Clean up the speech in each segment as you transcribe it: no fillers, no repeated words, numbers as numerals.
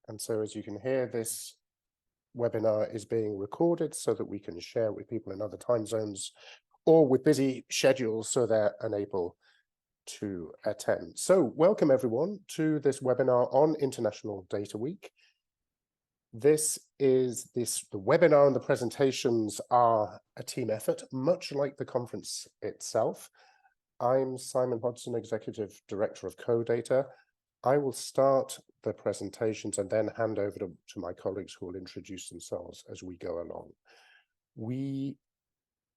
And so as you can hear, this webinar is being recorded so that we can share with people in other time zones or with busy schedules so they're unable to attend. So welcome everyone to this webinar on International Data Week. The webinar and the presentations are a team effort, much like the conference itself. I'm Simon Hodson, Executive Director of CoData. I will start the presentations and then hand over to my colleagues who will introduce themselves as we go along. We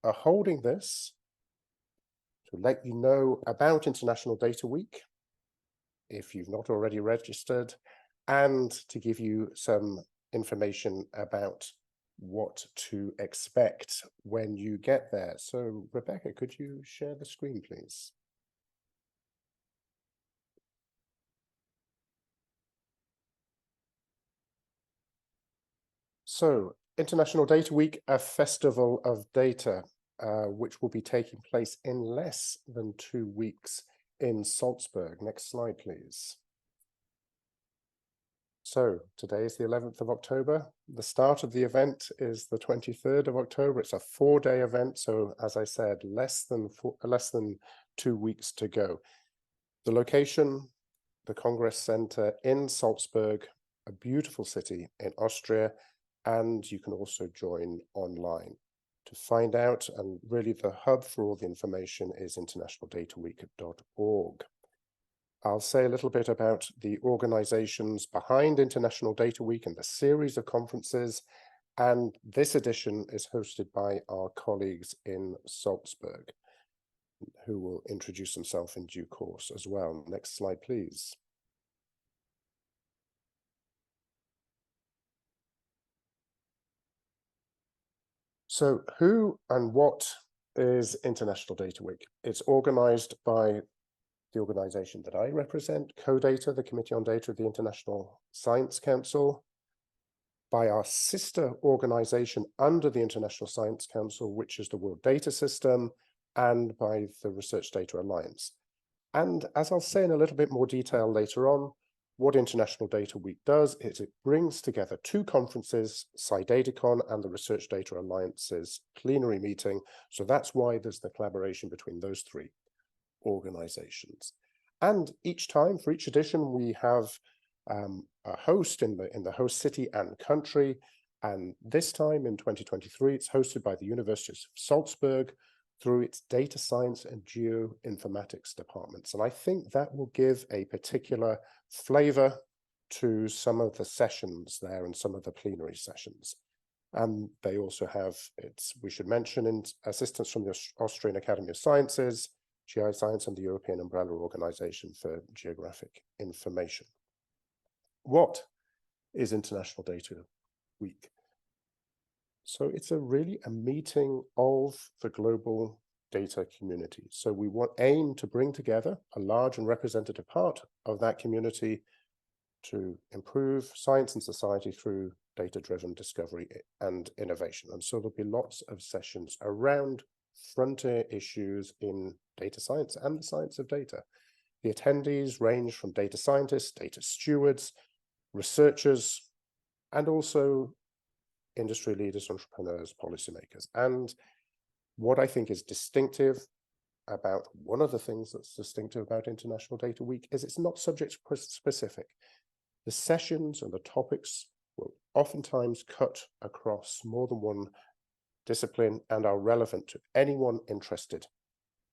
are holding this to let you know about International Data Week, if you've not already registered, and to give you some information about what to expect when you get there. So Rebecca, could you share the screen, please? So International Data Week, a festival of data, which will be taking place in less than 2 weeks in Salzburg. Next slide, please. So today is the 11th of October. The start of the event is the 23rd of October. It's a 4-day event. So as I said, less than 2 weeks to go. The location, the Congress Center in Salzburg, a beautiful city in Austria, and you can also join online. To find out, and really the hub for all the information is internationaldataweek.org. I'll say a little bit about the organizations behind International Data Week and the series of conferences, and this edition is hosted by our colleagues in Salzburg, who will introduce themselves in due course as well. Next slide, please. So who and what is International Data Week? It's organized by the organization that I represent, CoData, the Committee on Data of the International Science Council, by our sister organization under the International Science Council, which is the World Data System, and by the Research Data Alliance. And as I'll say in a little bit more detail later on, what International Data Week does is it brings together 2 conferences, SciDataCon and the Research Data Alliance's plenary meeting. So that's why there's the collaboration between those 3 organizations. And each time, for each edition, we have a host in the host city and country. And this time in 2023, it's hosted by the University of Salzburg through its data science and geoinformatics departments. And I think that will give a particular flavor to some of the sessions there and some of the plenary sessions. And they also have, we should mention, assistance from the Austrian Academy of Sciences, GI Science, and the European Umbrella Organization for Geographic Information. What is International Data Week? So it's really a meeting of the global data community. So we aim to bring together a large and representative part of that community to improve science and society through data-driven discovery and innovation. And so there'll be lots of sessions around frontier issues in data science and the science of data. The attendees range from data scientists, data stewards, researchers, and also industry leaders, entrepreneurs, policymakers. And what I think is distinctive about, one of the things that's distinctive about International Data Week is it's not subject specific. The sessions and the topics will oftentimes cut across more than one discipline and are relevant to anyone interested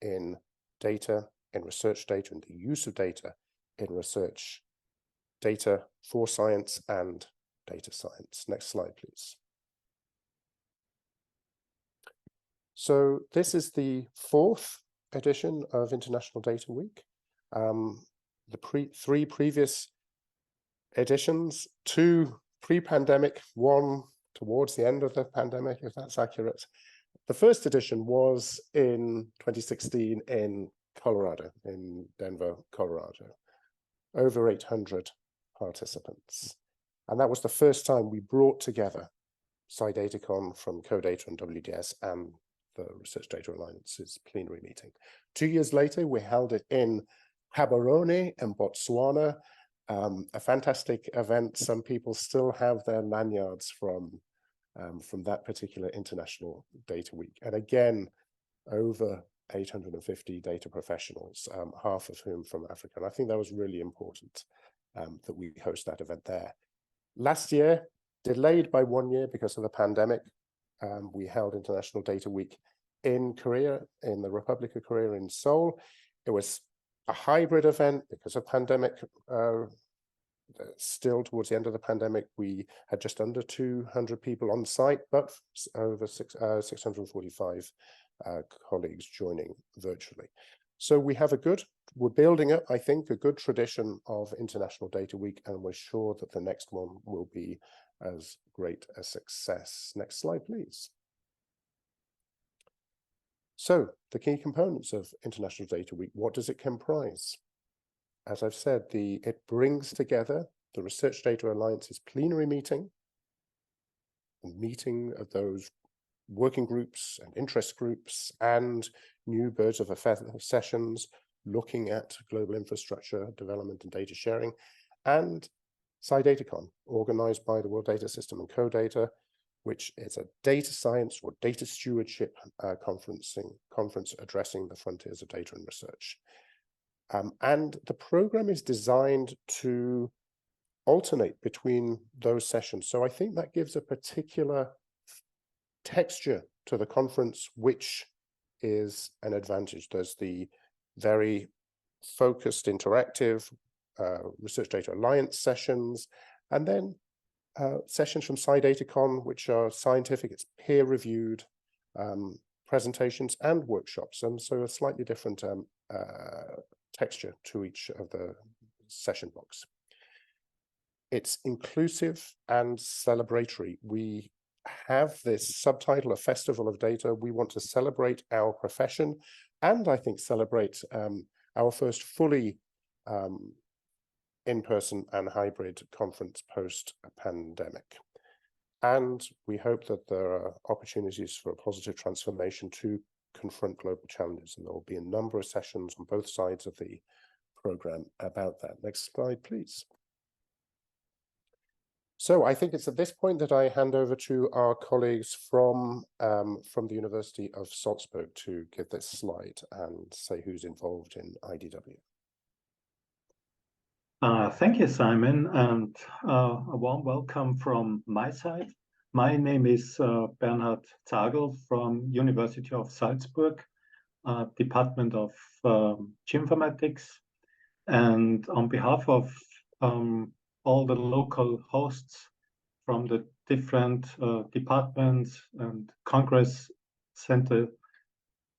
in data, in research data, and the use of data in research data for science and data science. Next slide, please. So this is the 4th edition of International Data Week. The 3 previous editions, 2 pre-pandemic, 1 towards the end of the pandemic, if that's accurate. The first edition was in 2016 in Colorado, in Denver, Colorado. Over 800 participants. And that was the first time we brought together SciDataCon from CoData and WDS and the Research Data Alliance's plenary meeting. 2 years later, we held it in Gaborone in Botswana, A fantastic event. Some people still have their lanyards from that particular International Data Week. And again, over 850 data professionals, half of whom from Africa. And I think that was really important that we host that event there. Last year, delayed by 1 year because of the pandemic, we held International Data Week in Korea, in the Republic of Korea in Seoul. It was a hybrid event because of pandemic. Still towards the end of the pandemic, we had just under 200 people on site, but over 645 colleagues joining virtually. So we have we're building up, I think, a good tradition of International Data Week, and we're sure that the next one will be as great a success. Next slide, please. So the key components of International Data Week, what does it comprise? As I've said, it brings together the Research Data Alliance's plenary meeting, a meeting of those working groups and interest groups and new birds of a feather sessions looking at global infrastructure development and data sharing, and SciDataCon, organized by the World Data System and CoData, which is a data science or data stewardship conference addressing the frontiers of data and research. And the program is designed to alternate between those sessions. So I think that gives a particular texture to the conference, which is an advantage. There's the very focused, interactive Research Data Alliance sessions, and then sessions from SciDataCon, which are scientific, it's peer-reviewed presentations and workshops, and so a slightly different texture to each of the session blocks. It's inclusive and celebratory. We have this subtitle, A Festival of Data. We want to celebrate our profession, and I think celebrate our first fully in-person and hybrid conference post-pandemic. And we hope that there are opportunities for a positive transformation to confront global challenges, and there will be a number of sessions on both sides of the program about that. Next slide, please. So I think it's at this point that I hand over to our colleagues from the University of Salzburg to give this slide and say who's involved in IDW. Thank you, Simon, and a warm welcome from my side. My name is Bernhard Zagel from University of Salzburg, Department of Geoinformatics, and on behalf of all the local hosts from the different departments and Congress Center,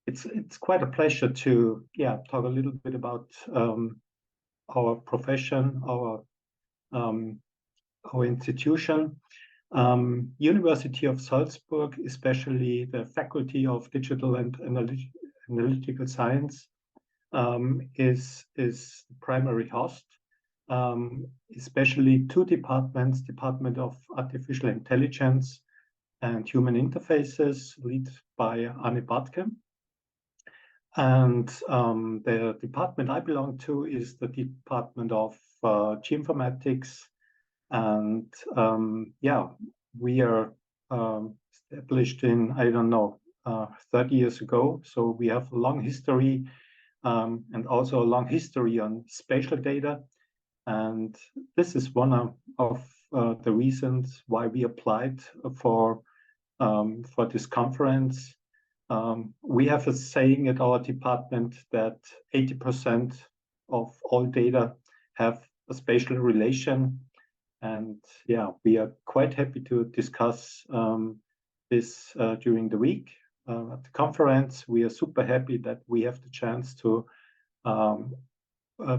it's quite a pleasure to talk a little bit about our profession, our institution. University of Salzburg, especially the Faculty of Digital and Analytical Science, is the primary host. Especially two departments, Department of Artificial Intelligence and Human Interfaces, led by Anne Bartke. And the department I belong to is the Department of Geoinformatics. And we are established in, 30 years ago. So we have a long history and also a long history on spatial data. And this is one of the reasons why we applied for this conference. We have a saying at our department that 80% of all data have a spatial relation. And we are quite happy to discuss this during the week at the conference. We are super happy that we have the chance to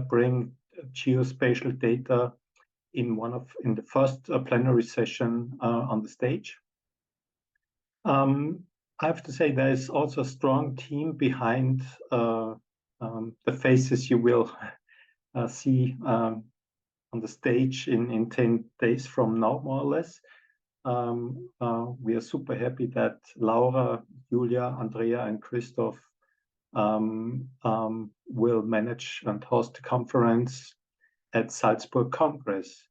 bring geospatial data in the first plenary session on the stage. I have to say there is also a strong team behind the faces you will see on the stage in 10 days from now, more or less. We are super happy that Laura, Julia, Andrea, and Christoph will manage and host the conference. at Salzburg Congress.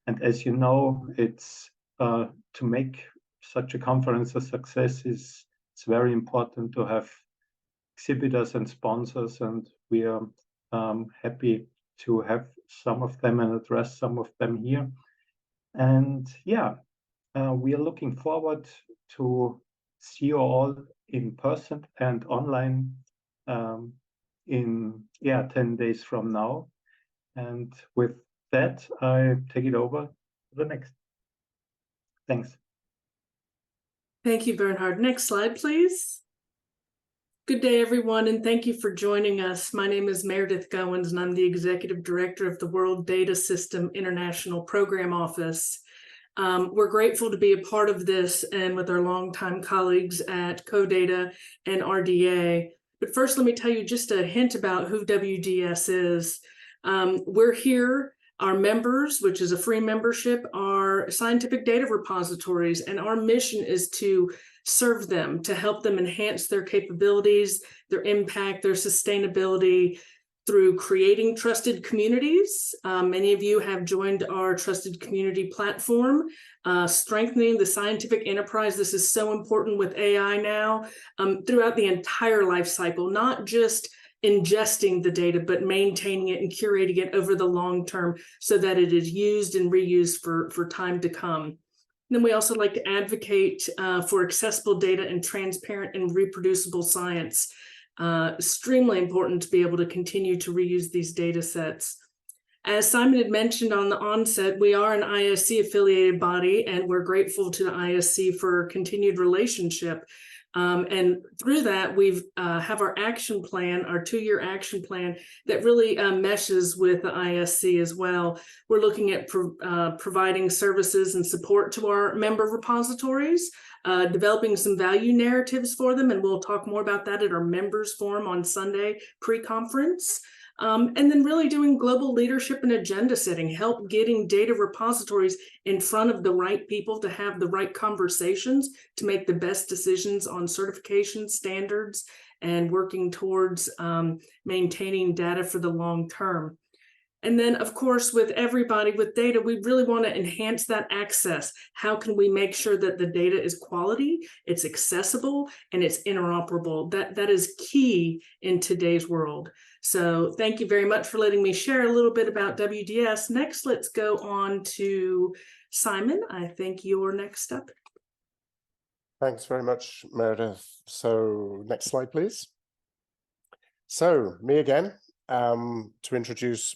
And as you know, it's to make such a conference a success it's very important to have exhibitors and sponsors, and we are happy to have some of them and address some of them here. And yeah, we are looking forward to see you all in person and online in 10 days from now. And with that, I take it over to the next. Thanks. Thank you, Bernhard. Next slide, please. Good day, everyone, and thank you for joining us. My name is Meredith Goins, and I'm the Executive Director of the World Data System International Program Office. We're grateful to be a part of this and with our longtime colleagues at CODATA and RDA. But first, let me tell you just a hint about who WDS is. We're here. Our members, which is a free membership, are scientific data repositories, and our mission is to serve them, to help them enhance their capabilities, their impact, their sustainability through creating trusted communities. Many of you have joined our trusted community platform, strengthening the scientific enterprise. This is so important with AI now, throughout the entire life cycle, not just ingesting the data, but maintaining it and curating it over the long term so that it is used and reused for time to come. And then we also like to advocate for accessible data and transparent and reproducible science. Extremely important to be able to continue to reuse these data sets. As Simon had mentioned on the onset, we are an ISC affiliated body, and we're grateful to the ISC for continued relationship. And through that, we have our action plan, our 2-year action plan that really meshes with the ISC as well. We're looking at providing services and support to our member repositories, developing some value narratives for them, and we'll talk more about that at our members forum on Sunday pre-conference. And then really doing global leadership and agenda setting, help getting data repositories in front of the right people to have the right conversations to make the best decisions on certification standards and working towards maintaining data for the long term. And then, of course, with everybody with data, we really want to enhance that access. How can we make sure that the data is quality, it's accessible, and it's interoperable? That is key in today's world. So thank you very much for letting me share a little bit about WDS. Next, let's go on to Simon. I think you're next up. Thanks very much, Meredith. So next slide, please. So me again, to introduce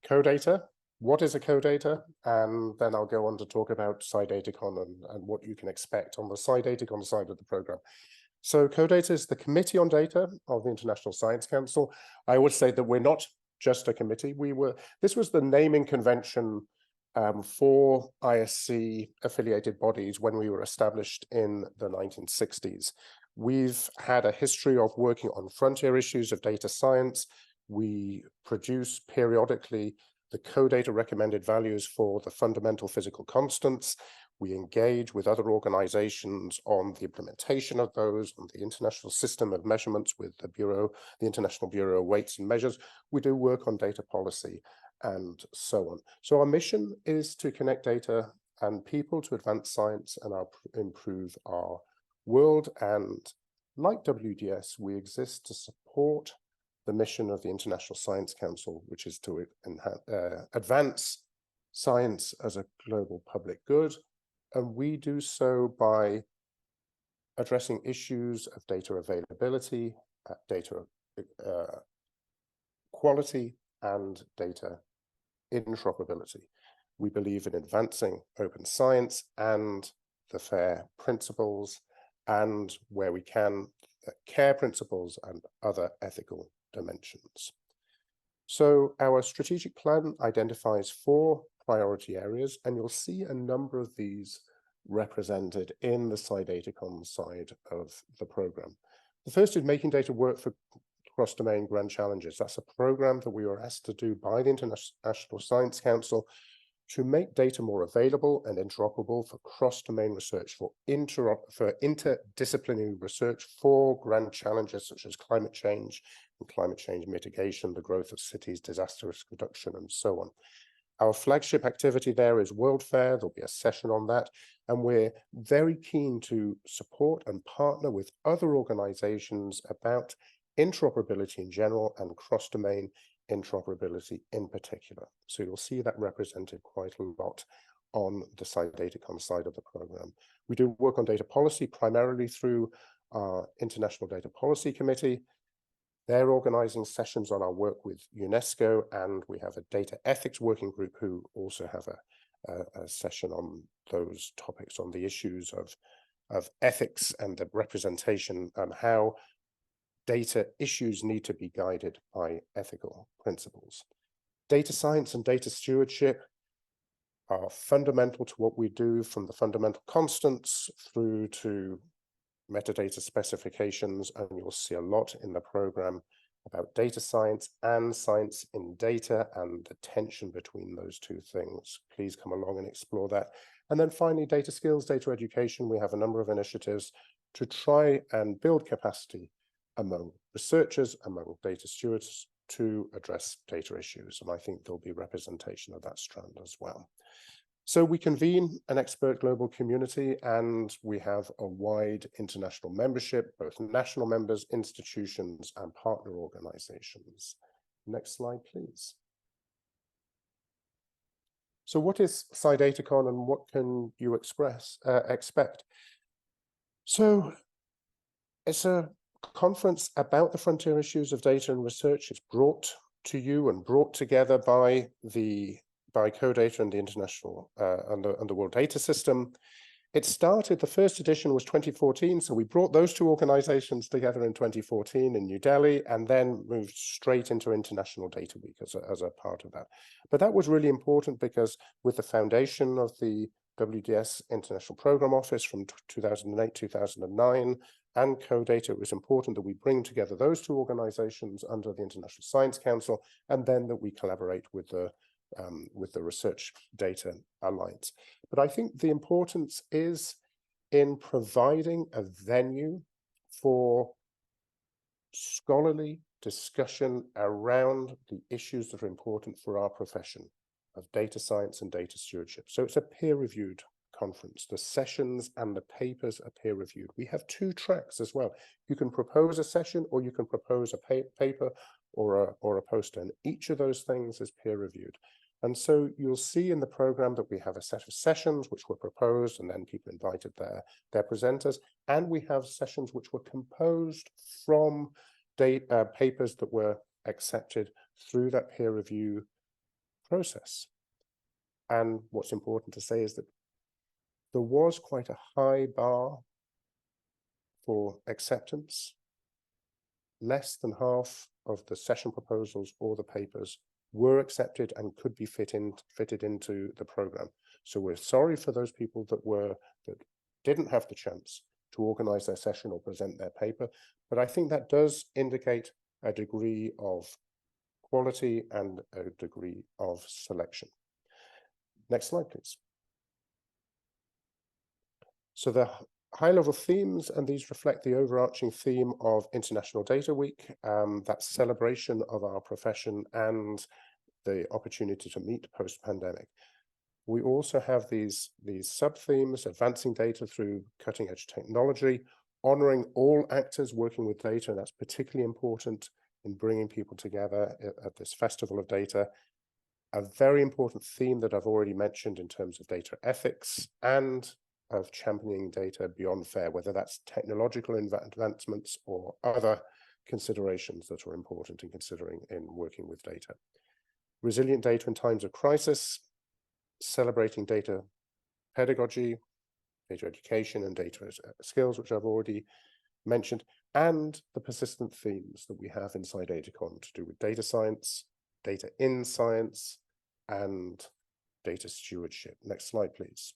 CODATA. What is a CODATA? And then I'll go on to talk about SciDataCon and what you can expect on the SciDataCon side of the program. So CODATA is the Committee on Data of the International Science Council. I would say that we're not just a committee. This was the naming convention for ISC affiliated bodies when we were established in the 1960s. We've had a history of working on frontier issues of data science. We produce periodically the CODATA recommended values for the fundamental physical constants. We engage with other organizations on the implementation of those, on the international system of measurements with the Bureau, the International Bureau of Weights and Measures. We do work on data policy and so on. So our mission is to connect data and people to advance science and improve our world. And like WDS, we exist to support the mission of the International Science Council, which is to advance science as a global public good. And we do so by addressing issues of data availability, data quality, and data interoperability. We believe in advancing open science and the FAIR principles, and where we can, the CARE principles and other ethical dimensions. So our strategic plan identifies 4 priority areas, and you'll see a number of these represented in the SciDataCon side of the program. The first is making data work for cross-domain grand challenges. That's a program that we were asked to do by the International Science Council to make data more available and interoperable for cross-domain research, for interdisciplinary research for grand challenges such as climate change, and climate change mitigation, the growth of cities, disaster risk reduction, and so on. Our flagship activity there is World Fair. There'll be a session on that. And we're very keen to support and partner with other organizations about interoperability in general and cross-domain interoperability in particular. So you'll see that represented quite a lot on the SciDataCon side of the program. We do work on data policy primarily through our International Data Policy Committee. They're organizing sessions on our work with UNESCO, and we have a data ethics working group who also have a session on those topics, on the issues of ethics and the representation and how data issues need to be guided by ethical principles. Data science and data stewardship are fundamental to what we do, from the fundamental constants through to metadata specifications, and you'll see a lot in the program about data science and science in data and the tension between those two things. Please come along and explore that. And then finally, data skills, data education. We have a number of initiatives to try and build capacity among researchers, among data stewards, to address data issues. And I think there'll be representation of that strand as well. So we convene an expert global community, and we have a wide international membership, both national members, institutions, and partner organizations. Next slide, please. So what is SciDataCon and what can you expect? So it's a conference about the frontier issues of data and research. It's brought to you and brought together by CoData and the International and the World Data System. It started, the first edition was 2014, so we brought those two organizations together in 2014 in New Delhi, and then moved straight into International Data Week as a part of that. But that was really important because with the foundation of the WDS International Program Office from 2008, 2009, and CoData, it was important that we bring together those two organizations under the International Science Council, and then that we collaborate with the Research Data Alliance. But I think the importance is in providing a venue for scholarly discussion around the issues that are important for our profession of data science and data stewardship. So it's a peer-reviewed conference. The sessions and the papers are peer-reviewed. We have two tracks as well. You can propose a session, or you can propose a paper or a poster, and each of those things is peer-reviewed. And so you'll see in the program that we have a set of sessions which were proposed, and then people invited their presenters. And we have sessions which were composed from papers that were accepted through that peer review process. And what's important to say is that there was quite a high bar for acceptance. Less than half of the session proposals or the papers were accepted and could be fitted into the program. So we're sorry for those people that didn't have the chance to organize their session or present their paper, but I think that does indicate a degree of quality and a degree of selection. Next slide, please. So the high-level themes, and these reflect the overarching theme of International Data Week, that celebration of our profession and the opportunity to meet post-pandemic. We also have these sub-themes: advancing data through cutting-edge technology, honoring all actors working with data, and that's particularly important in bringing people together at this festival of data. A very important theme that I've already mentioned in terms of data ethics and of championing data beyond fair, whether that's technological advancements or other considerations that are important in considering in working with data. Resilient data in times of crisis, celebrating data pedagogy, data education, and data skills, which I've already mentioned, and the persistent themes that we have inside SciDataCon to do with data science, data in science, and data stewardship. Next slide, please.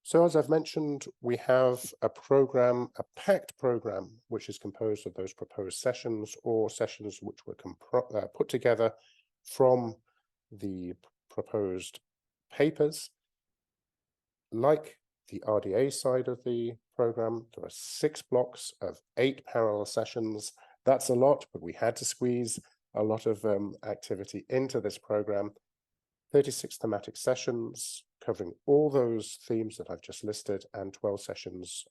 So as I've mentioned, we have a program, a packed program, which is composed of those proposed sessions or sessions which were put together from the proposed papers. Like the RDA side of the program. There are 6 blocks of 8 parallel sessions. That's a lot, but we had to squeeze a lot of activity into this program. 36 thematic sessions covering all those themes that I've just listed, and 12 sessions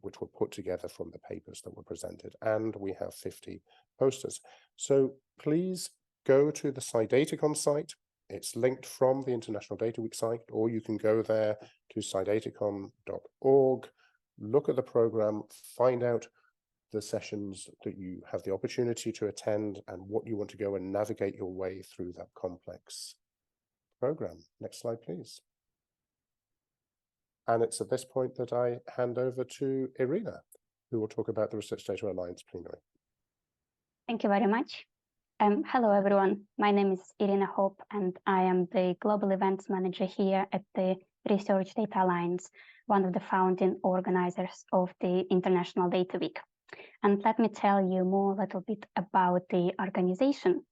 which were put together from the papers that were presented. And we have 50 posters. So please go to the SciDatacon site. It's linked from the International Data Week site, or you can go there to scidatacon.org, look at the program, find out the sessions that you have the opportunity to attend and what you want to go and navigate your way through that complex program. Next slide, please. And it's at this point that I hand over to Irina, who will talk about the Research Data Alliance plenary. Thank you very much. Hello, everyone. My name is Irina Hope, and I am the Global Events Manager here at the Research Data Alliance, one of the founding organizers of the International Data Week. And let me tell you more a little bit about the organization.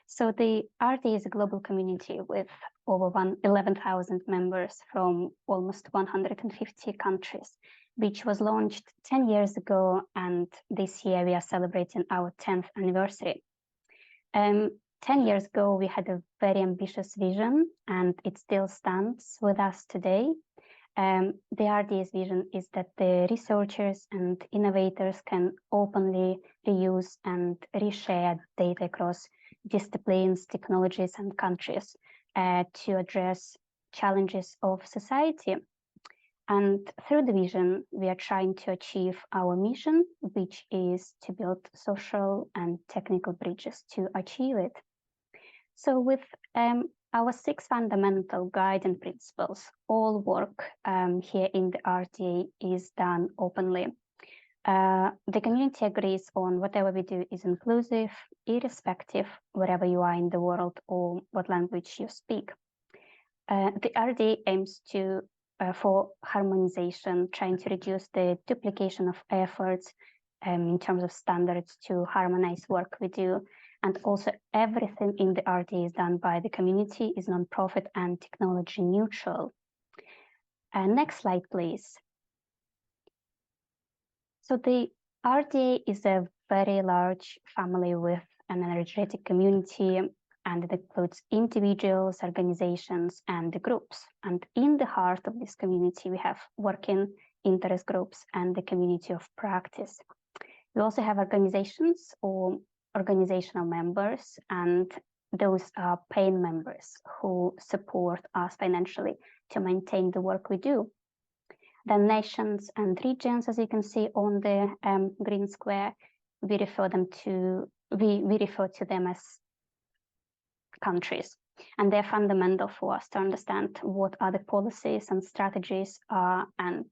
So the RDA is a global community with over 11,000 members from almost 150 countries, which was launched 10 years ago, and this year we are celebrating our 10th anniversary. 10 years ago, we had a very ambitious vision, and it still stands with us today. The RDA's vision is that the researchers and innovators can openly reuse and reshare data across disciplines, technologies, and countries to address challenges of society. And through the vision, we are trying to achieve our mission, which is to build social and technical bridges to achieve it. So with our 6 fundamental guiding principles, all work here in the RDA is done openly. The community agrees on whatever we do is inclusive, irrespective wherever you are in the world or what language you speak. The RDA aims for harmonization, trying to reduce the duplication of efforts in terms of standards to harmonize work we do. And also everything in the RDA is done by the community, is non-profit and technology neutral. Next slide, please. So the RDA is a very large family with an energetic community, and it includes individuals, organizations, and the groups. And in the heart of this community, we have working interest groups and the community of practice. We also have organizations or organizational members, and those are paying members who support us financially to maintain the work we do. The nations and regions, as you can see on the green square, we refer to them as countries, and they're fundamental for us to understand what are the policies and strategies are, and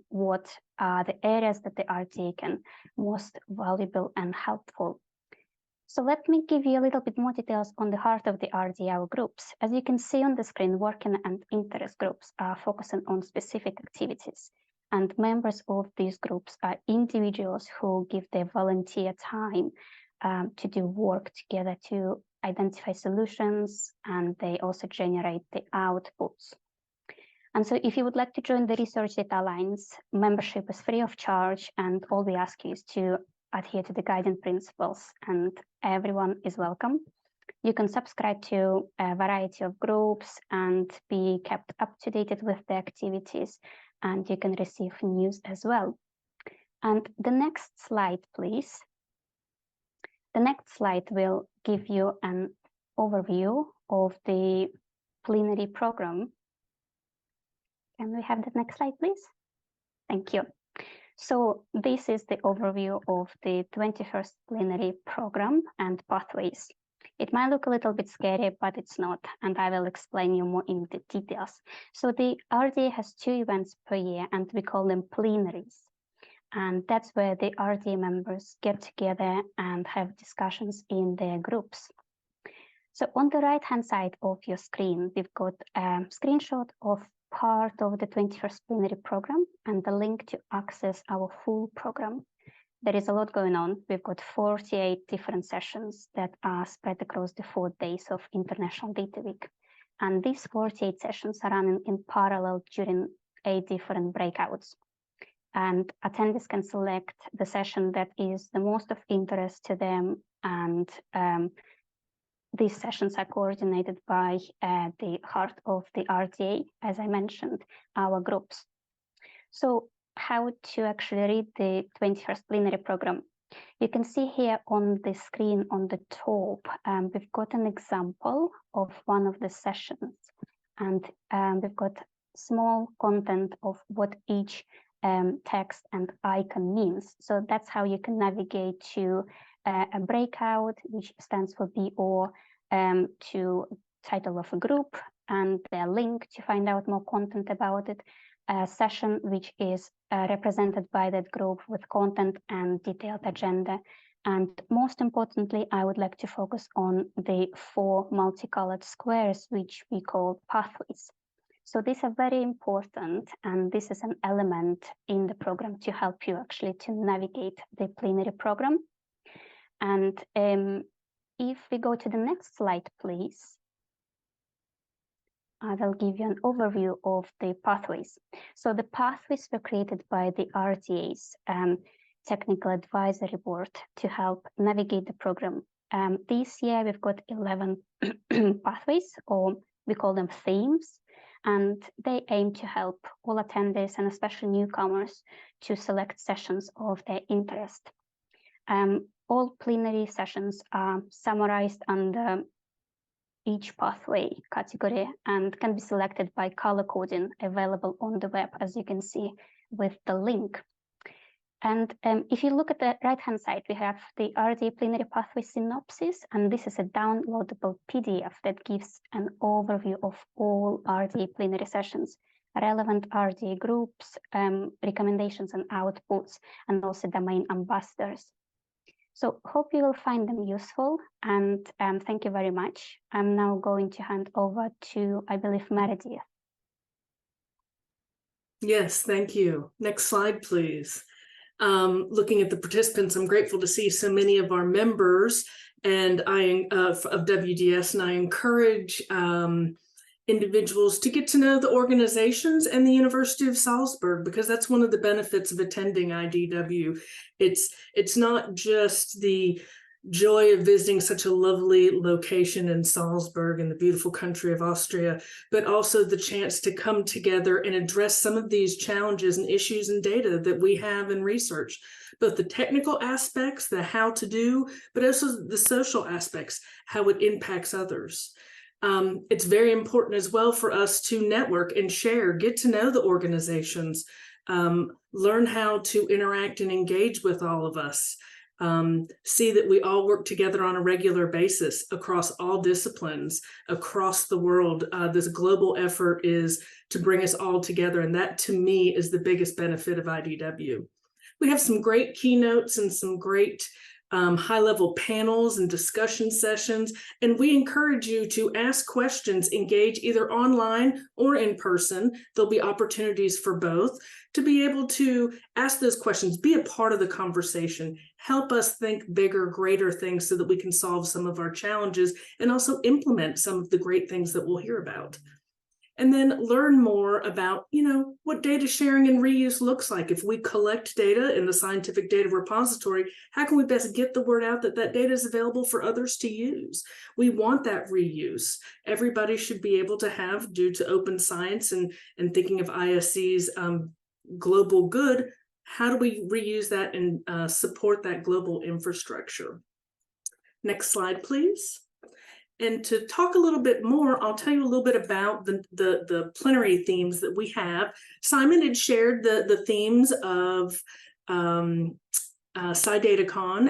what are the areas that the RDA can most valuable and helpful. So let me give you a little bit more details on the heart of the RDA, our groups. As you can see on the screen, working and interest groups are focusing on specific activities, and members of these groups are individuals who give their volunteer time to do work together to identify solutions, and they also generate the outputs. And so if you would like to join the Research Data Alliance, membership is free of charge, and all we ask you is to adhere to the guiding principles, and everyone is welcome. You can subscribe to a variety of groups and be kept up to date with the activities, and you can receive news as well. And the next slide, please. The next slide will give you an overview of the plenary program. Can we have the next slide, please? Thank you. So this is the overview of the 21st plenary program and pathways. It might look a little bit scary, but it's not, and I will explain you more in the details. So the RDA has 2 events per year, and we call them plenaries. And that's where the RDA members get together and have discussions in their groups. So on the right-hand side of your screen, we've got a screenshot of part of the 21st plenary program and the link to access our full program. There is a lot going on. We've got 48 different sessions that are spread across the 4 days of International Data Week. And these 48 sessions are running in parallel during 8 different breakouts. and attendees can select the session that is the most of interest to them, and these sessions are coordinated by the heart of the RTA, as I mentioned, our groups. So how to actually read the 21st plenary program? You can see here on the screen on the top, we've got an example of one of the sessions, and we've got small content of what each text and icon means. So that's how you can navigate to a breakout, which stands for BO, to title of a group and the link to find out more content about it, a session which is represented by that group with content and detailed agenda. And most importantly, I would like to focus on the 4 multicolored squares, which we call pathways. So these are very important, and this is an element in the program to help you actually to navigate the plenary program. And if we go to the next slide, please, I will give you an overview of the pathways. So the pathways were created by the RTA's Technical Advisory Board to help navigate the program. This year, we've got 11 pathways, or we call them themes, and they aim to help all attendees and especially newcomers to select sessions of their interest. All plenary sessions are summarized under each pathway category and can be selected by color coding available on the web, as you can see with the link. And if you look at the right-hand side, we have the RTA plenary pathway synopsis, and this is a downloadable PDF that gives an overview of all RTA plenary sessions, relevant RTA groups, recommendations and outputs, and also domain ambassadors. So hope you will find them useful, and thank you very much. I'm now going to hand over to, I believe, Meredith. Yes, thank you. Next slide, please. Looking at the participants, I'm grateful to see so many of our members and of WDS, and I encourage individuals to get to know the organizations and the University of Salzburg, because that's one of the benefits of attending IDW. It's not just the joy of visiting such a lovely location in Salzburg in the beautiful country of Austria, but also the chance to come together and address some of these challenges and issues and data that we have in research, both the technical aspects, the how to do, but also the social aspects, how it impacts others. It's very important as well for us to network and share, get to know the organizations, learn how to interact and engage with all of us. See that we all work together on a regular basis across all disciplines, across the world. This global effort is to bring us all together, and that to me is the biggest benefit of IDW. We have some great keynotes and some great high-level panels and discussion sessions, and we encourage you to ask questions, engage either online or in person. There'll be opportunities for both to be able to ask those questions, be a part of the conversation, help us think bigger, greater things so that we can solve some of our challenges and also implement some of the great things that we'll hear about. And then learn more about, what data sharing and reuse looks like. If we collect data in the scientific data repository, how can we best get the word out that that data is available for others to use? We want that reuse. Everybody should be able to have, due to open science and thinking of ISC's global good, how do we reuse that and support that global infrastructure? Next slide, please. And to talk a little bit more, I'll tell you a little bit about the plenary themes that we have. Simon had shared the themes of SciDataCon,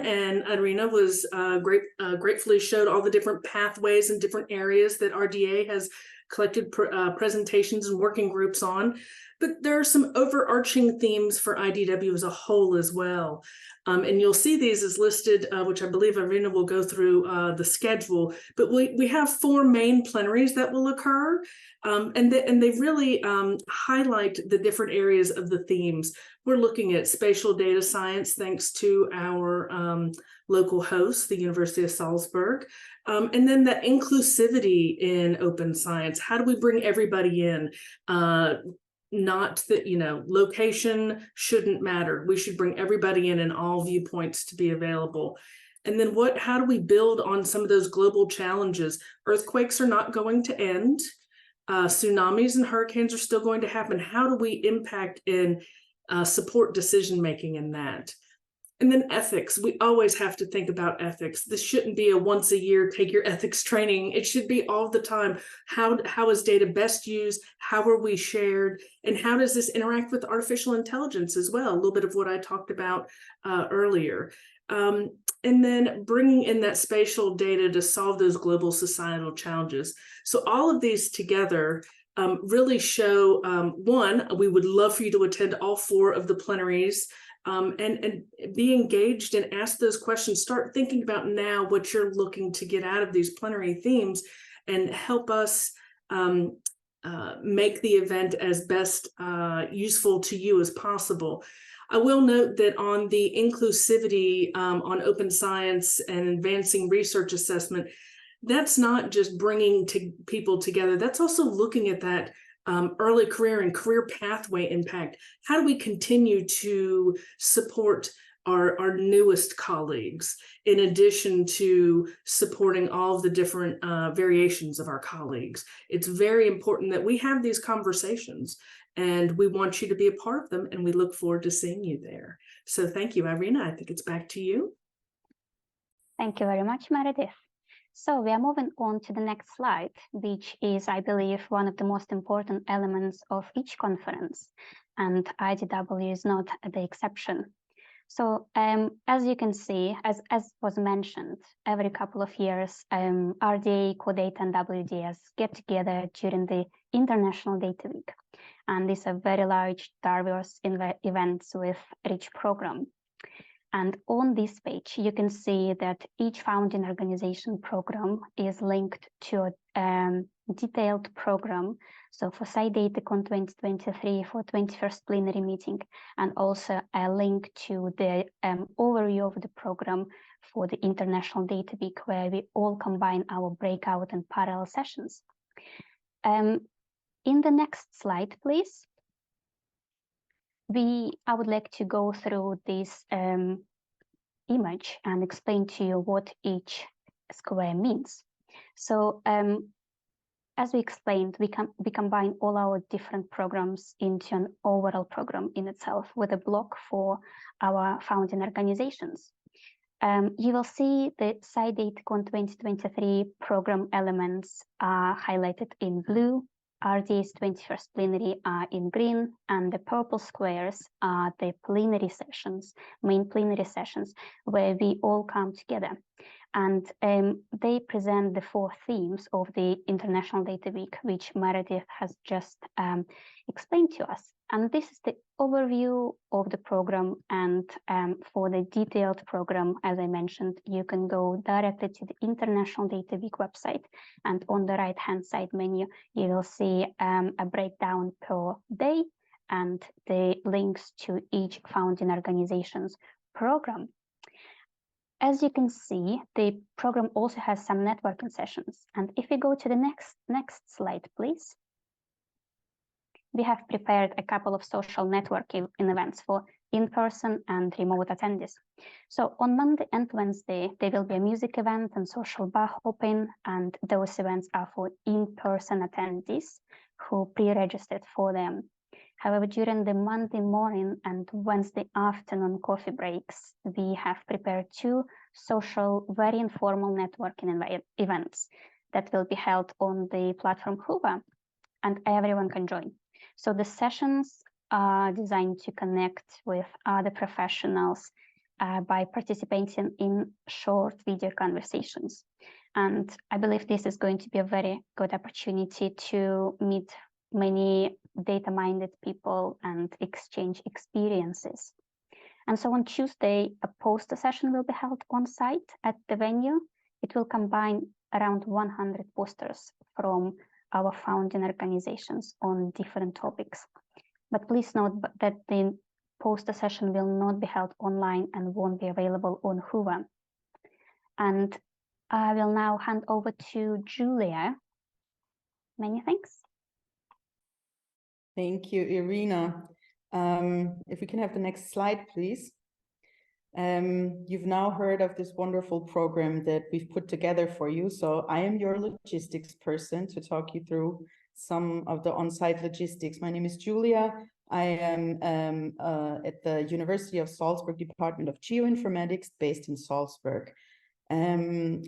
and Irina was gratefully showed all the different pathways and different areas that RDA has collected presentations and working groups on. But there are some overarching themes for IDW as a whole as well. And you'll see these as listed, which I believe Irina will go through the schedule. But we have 4 main plenaries that will occur, and they really highlight the different areas of the themes. We're looking at spatial data science, thanks to our local host, the University of Salzburg. And then that inclusivity in open science. How do we bring everybody in? not that, location shouldn't matter. We should bring everybody in and all viewpoints to be available. And then how do we build on some of those global challenges? Earthquakes are not going to end. Tsunamis and hurricanes are still going to happen. How do we impact and support decision-making in that? And then ethics, we always have to think about ethics. This shouldn't be a once a year, take your ethics training. It should be all the time. How is data best used? How are we shared? And how does this interact with artificial intelligence as well? A little bit of what I talked about earlier. And then bringing in that spatial data to solve those global societal challenges. So all of these together really show, one, we would love for you to attend all 4 of the plenaries. And be engaged and ask those questions. Start thinking about now what you're looking to get out of these plenary themes and help us make the event as best useful to you as possible. I will note that on the inclusivity on open science and advancing research assessment, that's not just bringing people together, that's also looking at that early career and career pathway impact. How do we continue to support our newest colleagues, in addition to supporting all of the different variations of our colleagues? It's very important that we have these conversations, and we want you to be a part of them, and we look forward to seeing you there. So thank you, Irina. I think it's back to you. Thank you very much, Meredith. So we are moving on to the next slide, which is, I believe, one of the most important elements of each conference, and IDW is not the exception. So as you can see, as was mentioned, every couple of years, RDA, CoData, and WDS get together during the International Data Week. And these are very large, diverse events with rich program. And on this page, you can see that each founding organization program is linked to a detailed program. So for SciDataCon 2023, for 21st plenary meeting, and also a link to the overview of the program for the International Data Week, where we all combine our breakout and parallel sessions. In the next slide, please. I would like to go through this image and explain to you what each square means. So as we explained, we combine all our different programs into an overall program in itself with a block for our founding organizations. You will see the SciDataCon 2023 program elements are highlighted in blue, RDA's 21st plenary are in green, and the purple squares are the plenary sessions, main plenary sessions, where we all come together. And they present the 4 themes of the International Data Week, which Meredith has just explained to us. And this is the overview of the program. And for the detailed program, as I mentioned, you can go directly to the International Data Week website. And on the right-hand side menu, you will see a breakdown per day and the links to each founding organization's program. As you can see, the program also has some networking sessions. And if we go to the next slide, please. We have prepared a couple of social networking events for in-person and remote attendees. So on Monday and Wednesday, there will be a music event and social bar hopping, and those events are for in-person attendees who pre-registered for them. However, during the Monday morning and Wednesday afternoon coffee breaks, we have prepared 2 social, very informal networking events that will be held on the platform Hoover, and everyone can join. So the sessions are designed to connect with other professionals by participating in short video conversations. And I believe this is going to be a very good opportunity to meet many data-minded people and exchange experiences. And so on Tuesday, a poster session will be held on site at the venue. It will combine around 100 posters from our founding organizations on different topics. But please note that the poster session will not be held online and won't be available on Hoover. And I will now hand over to Julia. Many thanks. Thank you, Irina. If we can have the next slide, please. You've now heard of this wonderful program that we've put together for you. So I am your logistics person to talk you through some of the on-site logistics. My name is Julia. I am at the University of Salzburg Department of Geoinformatics based in Salzburg.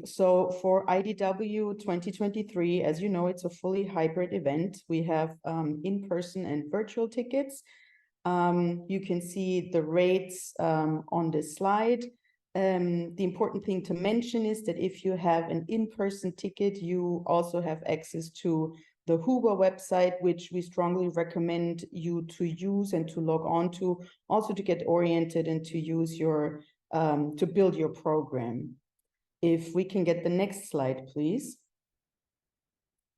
So for IDW 2023, as you know, it's a fully hybrid event. We have in-person and virtual tickets. You can see the rates on this slide. The important thing to mention is that if you have an in-person ticket, you also have access to the Huber website, which we strongly recommend you to use and to log on to, also to get oriented and to use your, to build your program. If we can get the next slide, please.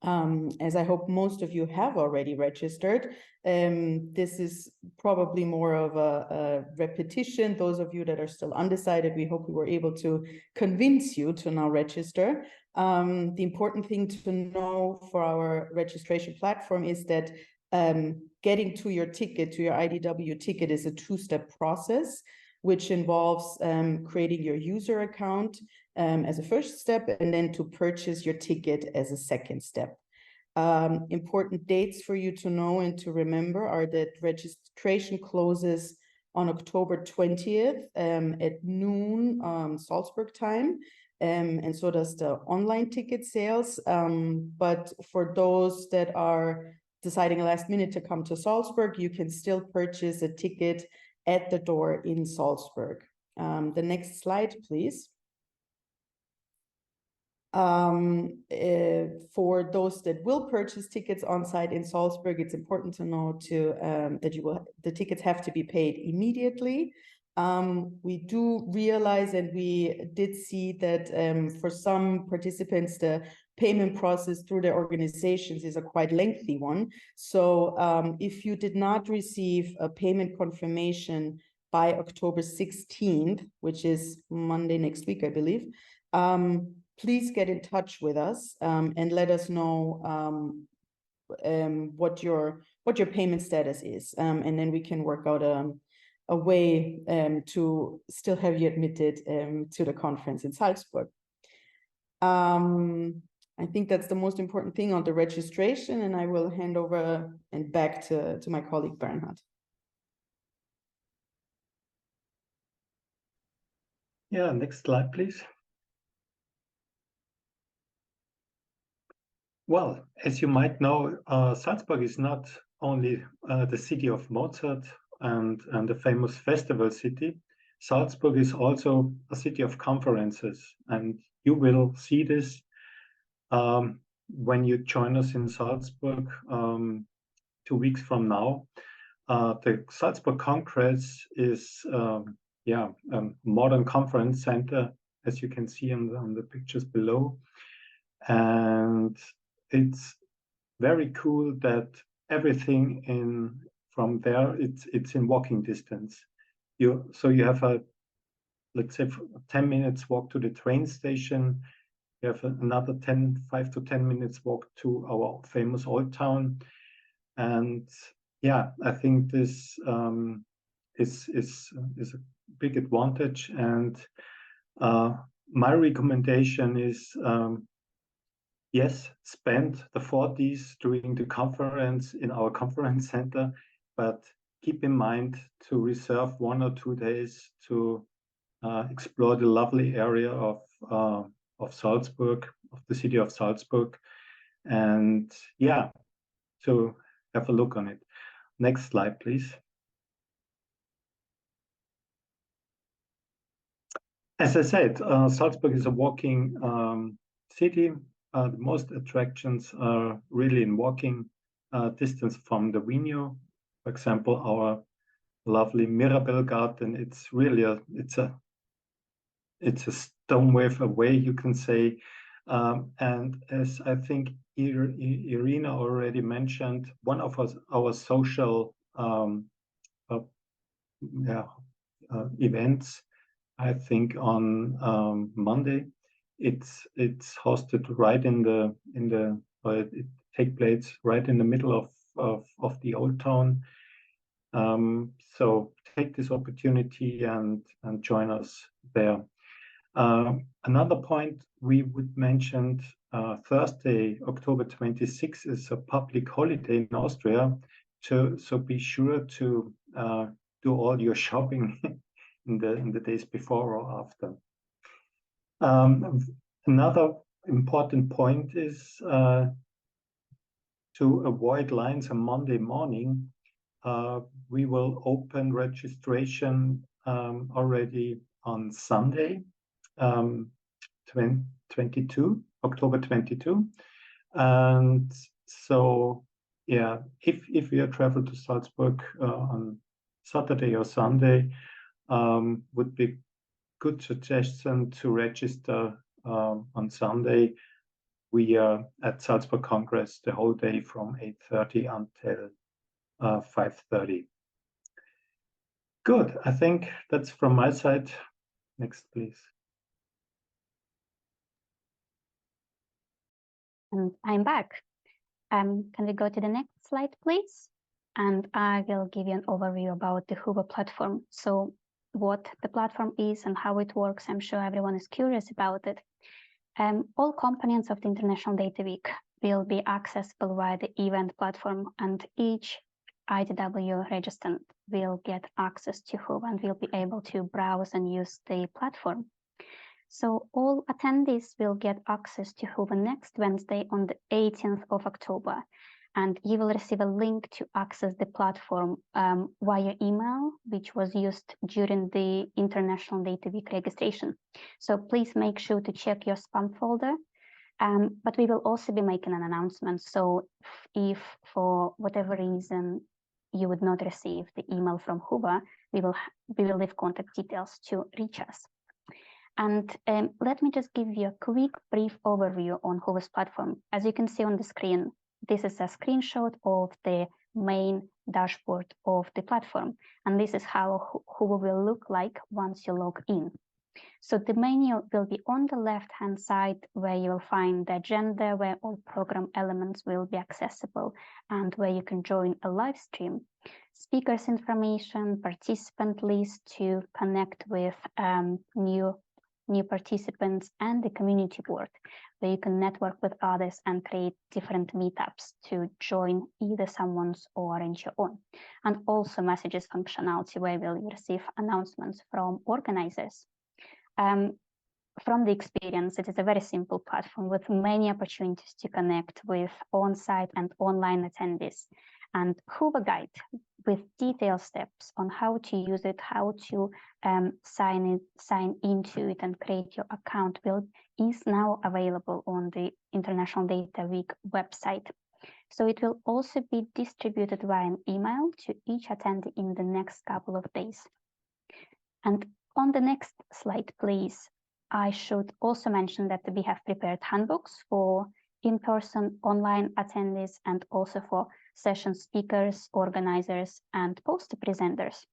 As I hope most of you have already registered, this is probably more of a repetition. Those of you that are still undecided, we hope we were able to convince you to now register. The important thing to know for our registration platform is that getting to your ticket, to your IDW ticket, is a two-step process, which involves creating your user account as a first step, and then to purchase your ticket as a second step. Important dates for you to know and to remember are that registration closes on October 20th at noon Salzburg time, and so does the online ticket sales. But for those that are deciding last minute to come to Salzburg, you can still purchase a ticket at the door in Salzburg. The next slide, please. For those that will purchase tickets on site in Salzburg, it's important to know that the tickets have to be paid immediately. We do realize, and we did see that for some participants, the payment process through their organizations is a quite lengthy one. So if you did not receive a payment confirmation by October 16th, which is Monday next week, I believe, please get in touch with us and let us know what your payment status is, and then we can work out a way to still have you admitted to the conference in Salzburg. I think that's the most important thing on the registration, and I will hand over and back to my colleague Bernhard. Yeah, next slide, please. Well, as you might know, Salzburg is not only the city of Mozart and the famous festival city. Salzburg is also a city of conferences, and you will see this when you join us in Salzburg 2 weeks from now. The Salzburg Congress is a modern conference center, as you can see on the pictures below. And it's very cool that everything from there, it's in walking distance. So you have let's say 10 minutes walk to the train station. You have another 5 to 10 minutes walk to our famous Old Town. And yeah, I think this is a big advantage. And my recommendation is, yes, spend the 4 days during the conference in our conference center, but keep in mind to reserve 1 or 2 days to explore the lovely area of Salzburg, of the city of Salzburg, and yeah, to have a look on it. Next slide, please. As I said, Salzburg is a walking city. The most attractions are really in walking distance from the venue. For example, our lovely Mirabell Garden. It's really it's a stone wave away, you can say. And as I think Irina already mentioned, one of our social events, I think on Monday, it's hosted right it takes place right in the middle the Old Town. So take this opportunity and join us there. Another point we would mention, Thursday, October 26th is a public holiday in Austria. So be sure to do all your shopping in the days before or after. Another important point is to avoid lines on Monday morning. We will open registration already on Sunday, October 22. And so, yeah, if you travel to Salzburg on Saturday or Sunday, would be good suggestion to register on Sunday. We are at Salzburg Congress the whole day from 8:30 until 5:30. Good. I think that's from my side. Next, please. And I'm back. Can we go to the next slide, please? And I will give you an overview about the Hoover platform. So what the platform is and how it works, I'm sure everyone is curious about it. All components of the International Data Week will be accessible via the event platform, and each IDW registrant will get access to Hoover and will be able to browse and use the platform. So all attendees will get access to Hoover next Wednesday on the 18th of October, and you will receive a link to access the platform via email, which was used during the International Data Week registration. So please make sure to check your spam folder. But we will also be making an announcement. So if for whatever reason you would not receive the email from Hoover, we will leave contact details to reach us. And let me just give you a quick, brief overview on Hoover's platform. As you can see on the screen, this is a screenshot of the main dashboard of the platform. And this is how Hoover will look like once you log in. So the menu will be on the left-hand side, where you will find the agenda, where all program elements will be accessible, and where you can join a live stream. Speakers information, participant list to connect with new participants, and the community board, where you can network with others and create different meetups to join either someone's or arrange your own. And also messages functionality, where will you receive announcements from organizers. From the experience, it is a very simple platform with many opportunities to connect with on-site and online attendees. And Hoover Guide with detailed steps on how to use it, how to sign into it and create your account is now available on the International Data Week website. So it will also be distributed via an email to each attendee in the next couple of days. And on the next slide, please, I should also mention that we have prepared handbooks for in-person, online attendees, and also for session speakers, organizers, and poster presenters.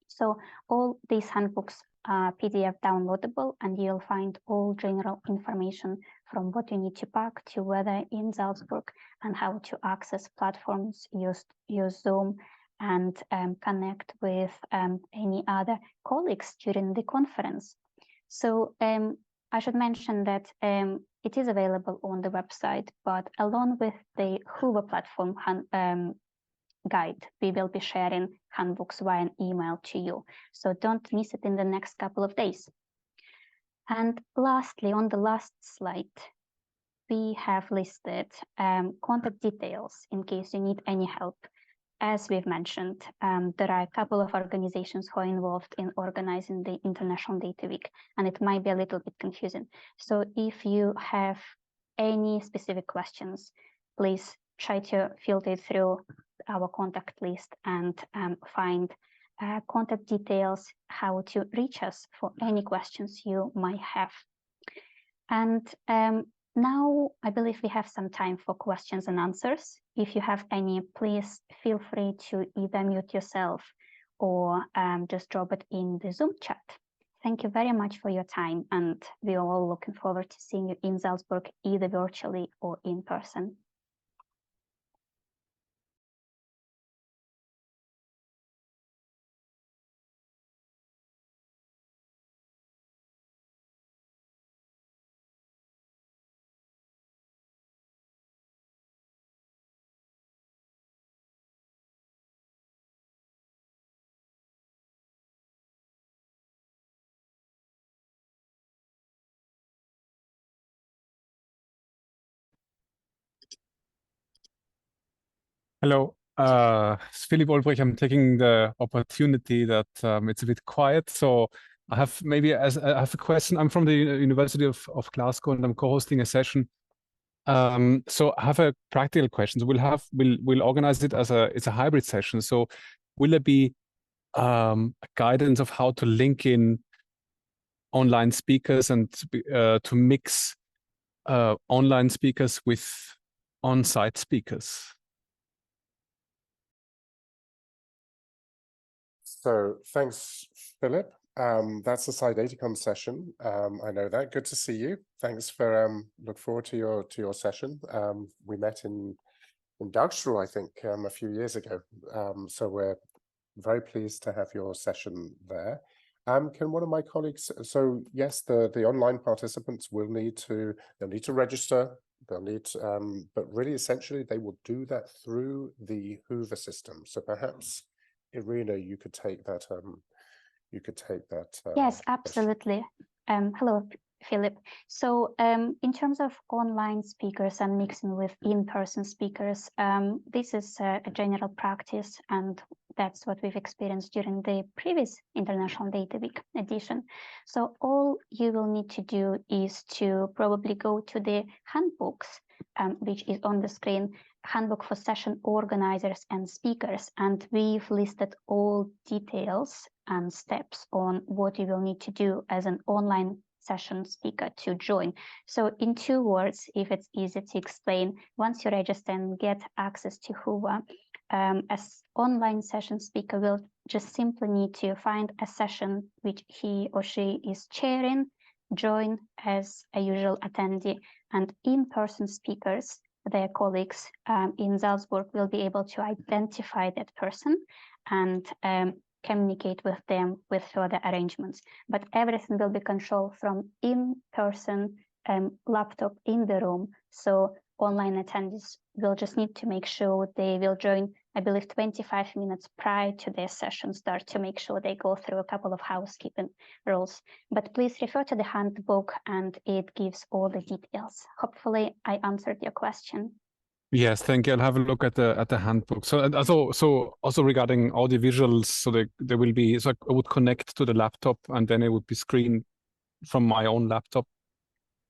So all these handbooks are PDF downloadable, and you'll find all general information from what you need to pack to weather in Salzburg and how to access platforms, use Zoom, and connect with any other colleagues during the conference. So I should mention that it is available on the website, but along with the Hoover platform guide, we will be sharing handbooks via an email to you. So don't miss it in the next couple of days. And lastly, on the last slide, we have listed contact details in case you need any help. As we've mentioned, there are a couple of organizations who are involved in organizing the International Data Week, and it might be a little bit confusing. So if you have any specific questions, please try to filter through our contact list and find contact details, how to reach us for any questions you might have. And now I believe we have some time for questions and answers. If you have any, please feel free to either mute yourself or just drop it in the Zoom chat. Thank you very much for your time, and we're all looking forward to seeing you in Salzburg, either virtually or in person. Hello, it's Philip Olbrich. I'm taking the opportunity that it's a bit quiet, so I have I have a question. I'm from the University of Glasgow, and I'm co-hosting a session. So I have a practical question. So we'll organize it as it's a hybrid session. So will there be a guidance of how to link in online speakers and to mix online speakers with on-site speakers? So thanks, Philip. That's the SciDataCon session. I know that. Good to see you. Thanks for look forward to your session. We met in Darkstraw, I think, a few years ago. So we're very pleased to have your session there. Can one of my colleagues? So yes, the online participants will need to register. They'll need, but really, essentially, they will do that through the Hoover system. So perhaps, Irina, you could take that. Yes, absolutely. Hello, Philip. So in terms of online speakers and mixing with in-person speakers, this is a general practice, and that's what we've experienced during the previous International Data Week edition. So all you will need to do is to probably go to the handbooks, which is on the screen, handbook for session organizers and speakers, and we've listed all details and steps on what you will need to do as an online session speaker to join. So in 2 words, if it's easy to explain, once you register and get access to Hoover, as online session speaker will just simply need to find a session which he or she is chairing, join as a usual attendee, and in-person speakers, their colleagues in Salzburg, will be able to identify that person and communicate with them with further arrangements. But everything will be controlled from in-person laptop in the room. So online attendees will just need to make sure they will join, I believe, 25 minutes prior to their session start to make sure they go through a couple of housekeeping rules. But please refer to the handbook, and it gives all the details. Hopefully I answered your question. Yes, thank you. I'll have a look at the handbook. So and also regarding audiovisuals, so there will be, so I would connect to the laptop and then it would be screened from my own laptop.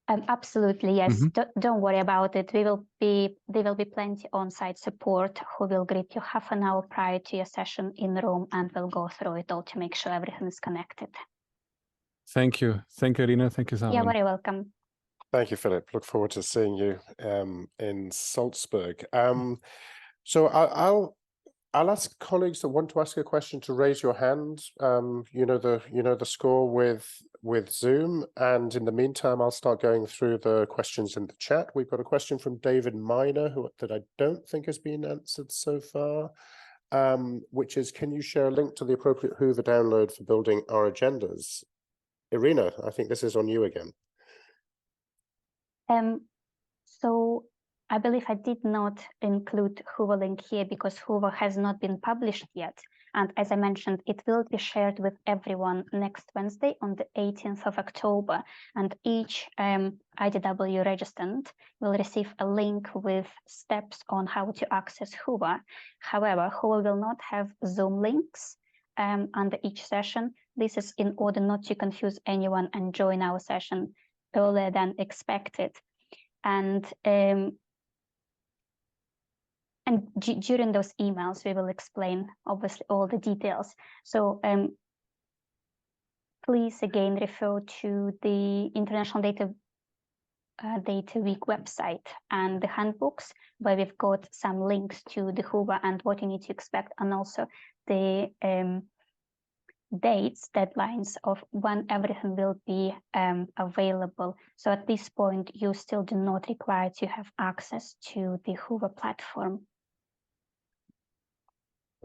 Absolutely, yes. Don't worry about it. There will be plenty on-site support who will greet you half an hour prior to your session in the room, and will go through it all to make sure everything is connected. Thank you, Irina. Thank you, Simon. You're very welcome. Thank you, Philip. Look forward to seeing you in Salzburg. So I'll ask colleagues that want to ask a question to raise your hand. You know the score with Zoom, and in the meantime, I'll start going through the questions in the chat. We've got a question from David Miner that I don't think has been answered so far, which is, can you share a link to the appropriate Hoover download for building our agendas? Irina, I think this is on you again. So I believe I did not include Hoover link here because Hoover has not been published yet. And as I mentioned, it will be shared with everyone next Wednesday on the 18th of October. And each IDW registrant will receive a link with steps on how to access Hoover. However, Hoover will not have Zoom links under each session. This is in order not to confuse anyone and join our session earlier than expected. And during those emails, we will explain, obviously, all the details. So please, again, refer to the International Data Week website and the handbooks, where we've got some links to the Hoover and what you need to expect, and also the dates, deadlines of when everything will be available. So at this point, you still do not require to have access to the Hoover platform.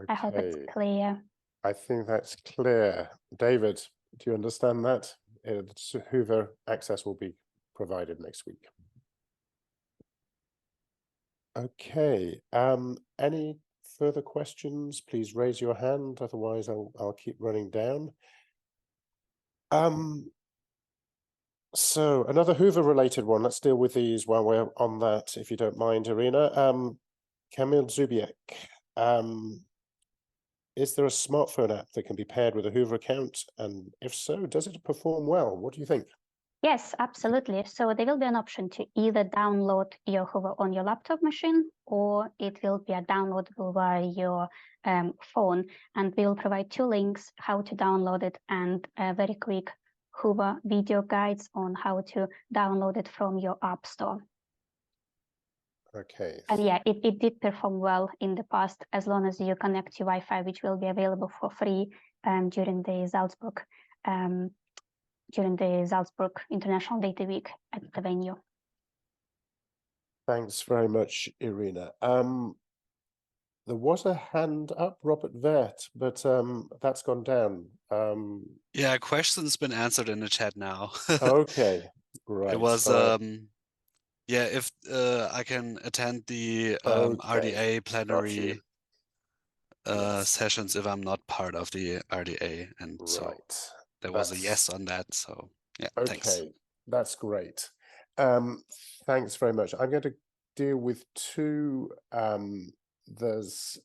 Okay. I hope it's clear. I think that's clear. David, do you understand that? Hoover access will be provided next week. Okay. Any further questions? Please raise your hand. Otherwise, I'll keep running down. So another Hoover related one. Let's deal with these while we're on that, if you don't mind, Irina. Kamil Zubiak, is there a smartphone app that can be paired with a Hoover account? And if so, does it perform well? What do you think? Yes, absolutely. So there will be an option to either download your Hoover on your laptop machine, or it will be downloadable via your phone. And we'll provide 2 links how to download it and a very quick Hoover video guides on how to download it from your app store. Okay. And yeah, it did perform well in the past, as long as you connect to Wi-Fi, which will be available for free during the Salzburg International Data Week at the venue. Thanks very much, Irina. There was a hand up, Robert Vert, but that's gone down. Yeah, question's been answered in the chat now. Okay, right. It was So yeah, if I can attend the okay, RDA got plenary you. Yes. sessions if I'm not part of the RDA, and so Right. there was a That's yes on that. So yeah, thanks. okay. That's great. Thanks very much. I'm going to deal with 2. There's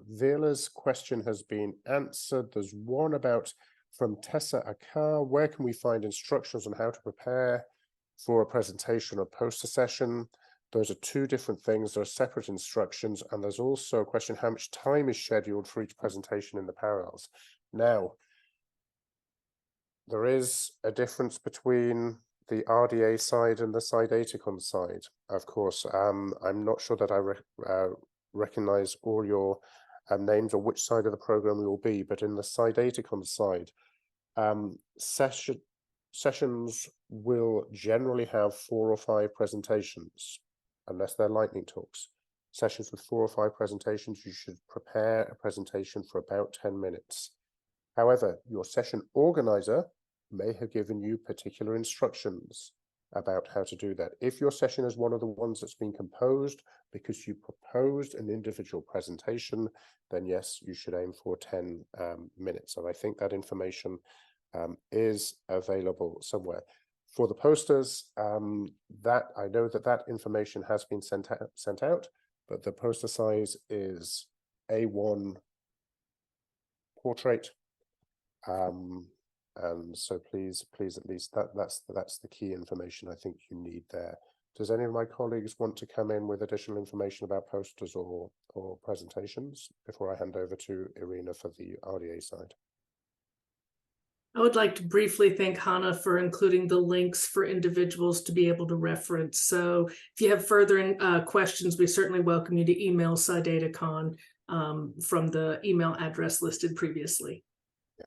Vila's question has been answered. There's one about from Tessa Akar. Where can we find instructions on how to prepare for a presentation or poster session? Those are 2 different things. There are separate instructions, and there's also a question: how much time is scheduled for each presentation in the parallels? Now, there is a difference between the RDA side and the Cydatacon side. Of course, I'm not sure that I recognize all your names or which side of the program you will be, but in the Cydatacon side, sessions will generally have 4 or 5 presentations, unless they're lightning talks. Sessions with 4 or 5 presentations, you should prepare a presentation for about 10 minutes. However, your session organizer may have given you particular instructions about how to do that. If your session is one of the ones that's been composed because you proposed an individual presentation, then yes, you should aim for 10 minutes. And I think that information is available somewhere. For the posters, that I know that information has been sent out, but the poster size is A1 portrait. And so please, at least that's the key information I think you need there. Does any of my colleagues want to come in with additional information about posters or presentations before I hand over to Irina for the RDA side? I would like to briefly thank Hannah for including the links for individuals to be able to reference. So if you have further questions, we certainly welcome you to email Cydatacon from the email address listed previously. Yeah,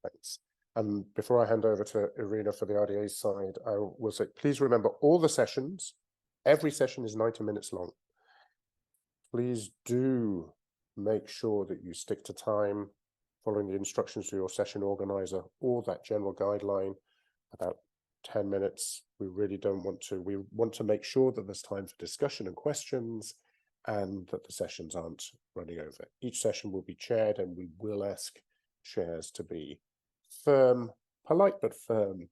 thanks. And before I hand over to Irina for the RDA side, I will say, please remember all the sessions, every session is 90 minutes long. Please do make sure that you stick to time, following the instructions of your session organizer, or that general guideline, about 10 minutes. We really don't want to. We want to make sure that there's time for discussion and questions, and that the sessions aren't running over. Each session will be chaired, and we will ask chairs to be firm, polite but firm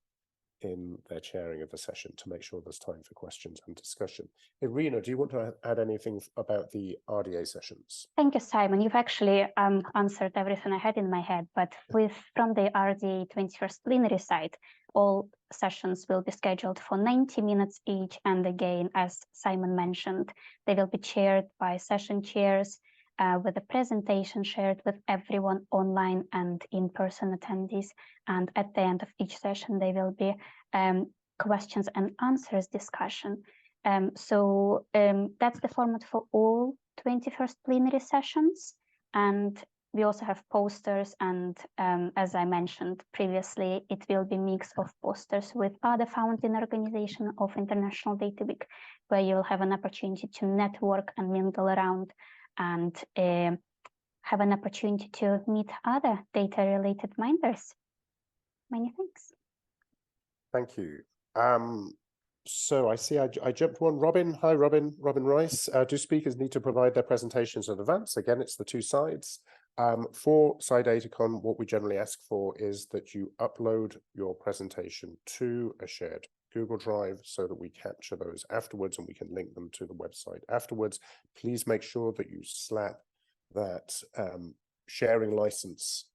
in their chairing of the session to make sure there's time for questions and discussion. Irina, do you want to add anything about the RDA sessions? Thank you, Simon. You've actually answered everything I had in my head, but from the RDA 21st plenary side, all sessions will be scheduled for 90 minutes each. And again, as Simon mentioned, they will be chaired by session chairs with a presentation shared with everyone online and in-person attendees. And at the end of each session, there will be questions and answers discussion. So that's the format for all 21st plenary sessions. And we also have posters, and as I mentioned previously, it will be a mix of posters with other founding organizations of International Data Week, where you'll have an opportunity to network and mingle around and have an opportunity to meet other data-related minders. Many thanks. Thank you. So I see I jumped one. Robin, hi Robin Rice. Do speakers need to provide their presentations in advance? Again, it's the 2 sides. For Cydatacon, what we generally ask for is that you upload your presentation to a shared Google Drive so that we capture those afterwards and we can link them to the website afterwards. Please make sure that you slap that sharing license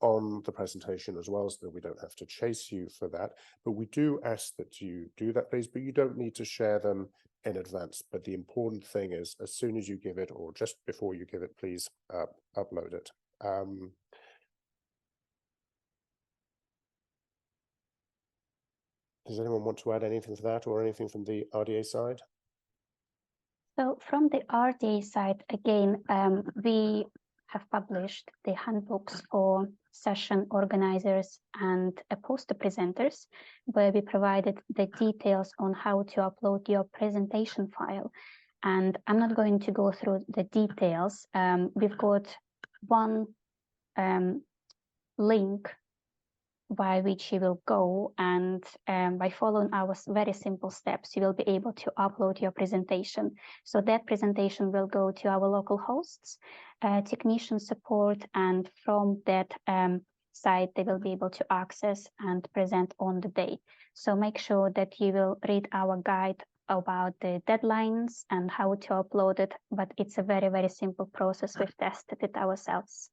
on the presentation as well, so that we don't have to chase you for that. But we do ask that you do that, please, but you don't need to share them in advance. But the important thing is, as soon as you give it, or just before you give it, please upload it. Does anyone want to add anything to that, or anything from the RDA side? So from the RDA side, again, we have published the handbooks for session organizers and poster presenters, where we provided the details on how to upload your presentation file. And I'm not going to go through the details. We've got one link by which you will go, and by following our very simple steps, you will be able to upload your presentation. So that presentation will go to our local hosts, technician support, and from that site, they will be able to access and present on the day. So make sure that you will read our guide about the deadlines and how to upload it, but it's a very, very simple process. We've tested it ourselves.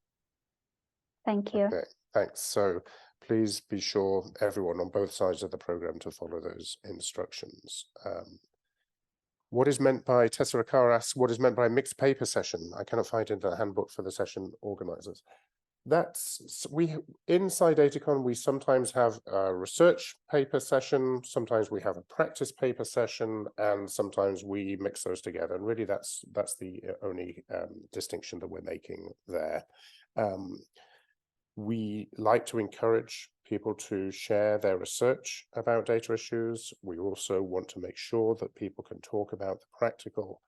Thank you. Okay, thanks. So please be sure everyone on both sides of the program to follow those instructions. What is meant by, Tessa Riccara asks, what is meant by mixed paper session? I cannot find in the handbook for the session organizers. That's, inside Datacon, we sometimes have a research paper session, sometimes we have a practice paper session, and sometimes we mix those together. And really that's the only distinction that we're making there. We like to encourage people to share their research about data issues. We also want to make sure that people can talk about the practical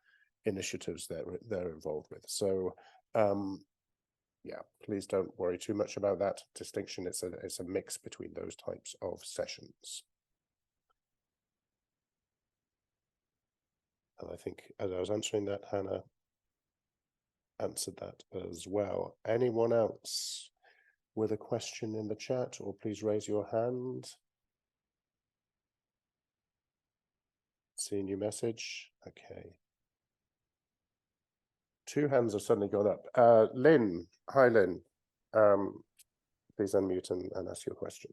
initiatives that they're involved with. So, yeah, please don't worry too much about that distinction. It's a mix between those types of sessions. And I think as I was answering that, Hannah answered that as well. Anyone else with a question in the chat, or please raise your hand. Seeing your message. Okay. 2 hands have suddenly gone up. Lynn, hi Lynn. Please unmute and ask your question.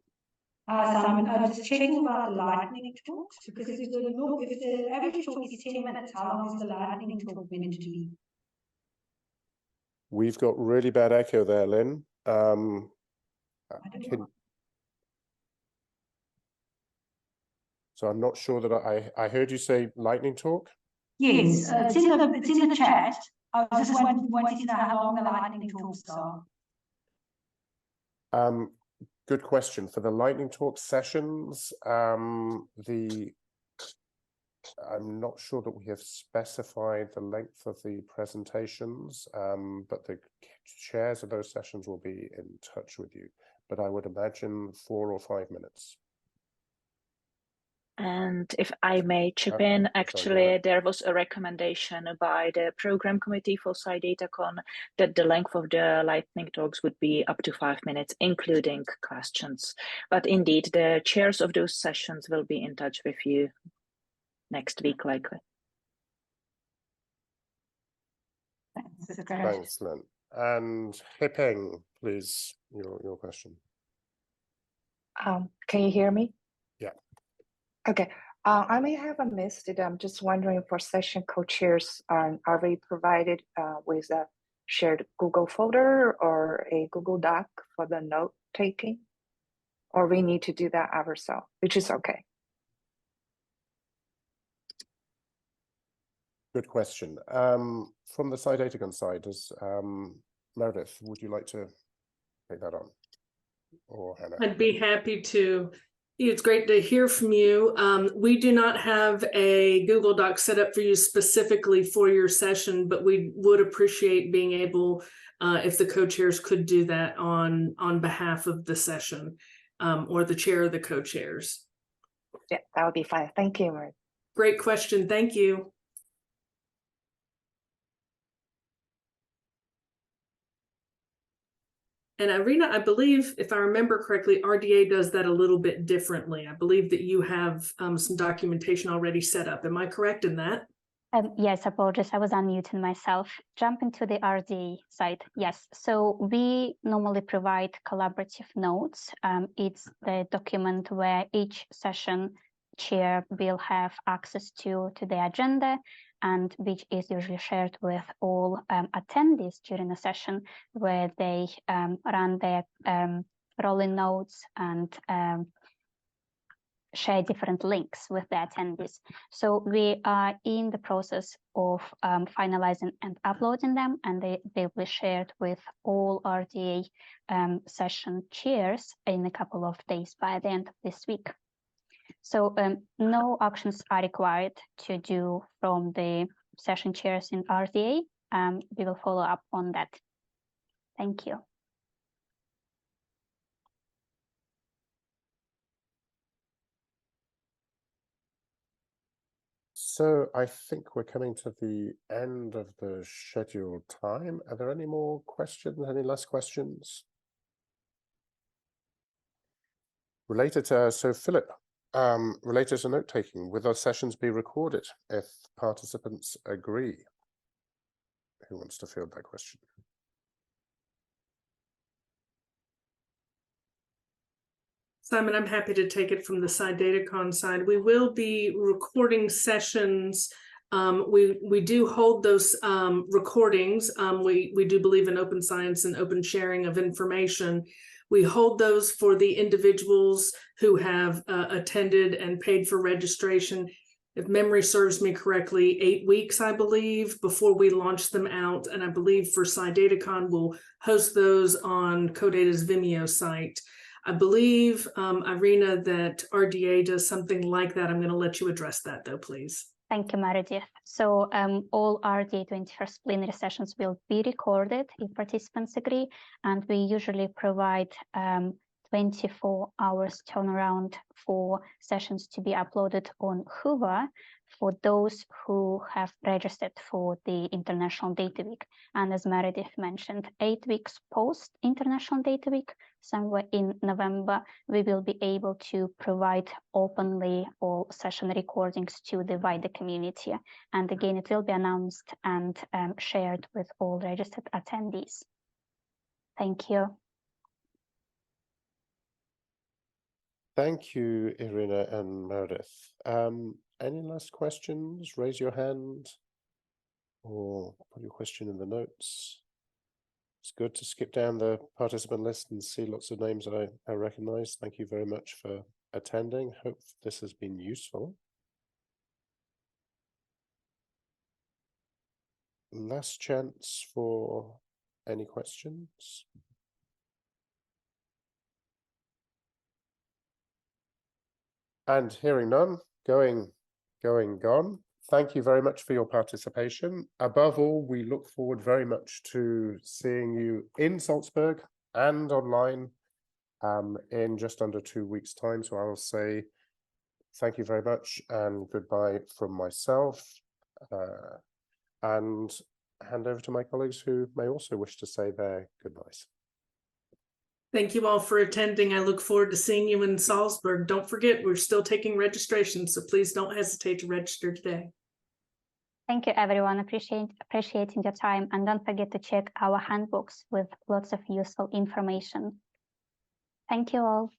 Simon, I'm just checking about the lightning talks, because if the average talk is 10 minutes, how long is the lightning talk meant to be? We've got really bad echo there, Lynn. So I'm not sure that I heard you say lightning talk. Yes, it's in the chat. I was just wanting to know how long the lightning talks are. Good question. For the lightning talk sessions, I'm not sure that we have specified the length of the presentations, but the chairs of those sessions will be in touch with you. But I would imagine 4 or 5 minutes. And if I may chip in, actually, there was a recommendation by the program committee for SciDataCon that the length of the lightning talks would be up to 5 minutes, including questions. But indeed, the chairs of those sessions will be in touch with you next week, likely. Thanks, Lynn. And Hipeng, please, your question. Can you hear me? Yeah. Okay. I may have missed it. I'm just wondering, for session co-chairs, are we provided with a shared Google folder or a Google Doc for the note taking? Or we need to do that ourselves, which is okay. Good question. From the SciDataCon side, does Meredith, would you like to take that on? Or Hannah? I'd be happy to. It's great to hear from you. We do not have a Google Doc set up for you specifically for your session, but we would appreciate being able, if the co-chairs could do that on behalf of the session, or the chair of the co-chairs. Yeah, that would be fine. Thank you, Meredith. Great question. Thank you. And Irina, I believe, if I remember correctly, RDA does that a little bit differently. I believe that you have some documentation already set up. Am I correct in that? Yes, apologies, I was unmuting myself. Jumping to the RDA side, yes. So we normally provide collaborative notes. It's the document where each session chair will have access to the agenda, and which is usually shared with all attendees during the session, where they run their rolling notes and share different links with the attendees. So we are in the process of finalizing and uploading them, and they will be shared with all RDA session chairs in a couple of days by the end of this week. So no actions are required to do from the session chairs in RDA. We will follow up on that. Thank you. So I think we're coming to the end of the scheduled time. Are there any more questions, any last questions? Related to, so Philip, related to note-taking, will those sessions be recorded if participants agree? Who wants to field that question? Simon, I'm happy to take it from the SciDataCon side. We will be recording sessions. We do hold those recordings. We do believe in open science and open sharing of information. We hold those for the individuals who have attended and paid for registration. If memory serves me correctly, 8 weeks, I believe, before we launch them out. And I believe for SciDataCon, we'll host those on CoData's Vimeo site. I believe, Irina, that RDA does something like that. I'm going to let you address that, though, please. Thank you, Meredith. So all RDA 21st plenary sessions will be recorded if participants agree, and we usually provide 24 hours turnaround for sessions to be uploaded on Hoover for those who have registered for the International Data Week. And as Meredith mentioned, 8 weeks post International Data Week, somewhere in November, we will be able to provide openly all session recordings to the wider community. And again, it will be announced and shared with all registered attendees. Thank you. Thank you, Irina and Meredith. Any last questions? Raise your hand or put your question in the notes. It's good to skip down the participant list and see lots of names that I recognize. Thank you very much for attending. Hope this has been useful. Last chance for any questions. And hearing none, gone. Thank you very much for your participation. Above all, we look forward very much to seeing you in Salzburg and online in just under 2 weeks' time. So I'll say thank you very much and goodbye from myself, and hand over to my colleagues who may also wish to say their goodbyes. Thank you all for attending. I look forward to seeing you in Salzburg. Don't forget, we're still taking registrations, so please don't hesitate to register today. Thank you, everyone. Appreciating your time. And don't forget to check our handbooks with lots of useful information. Thank you all.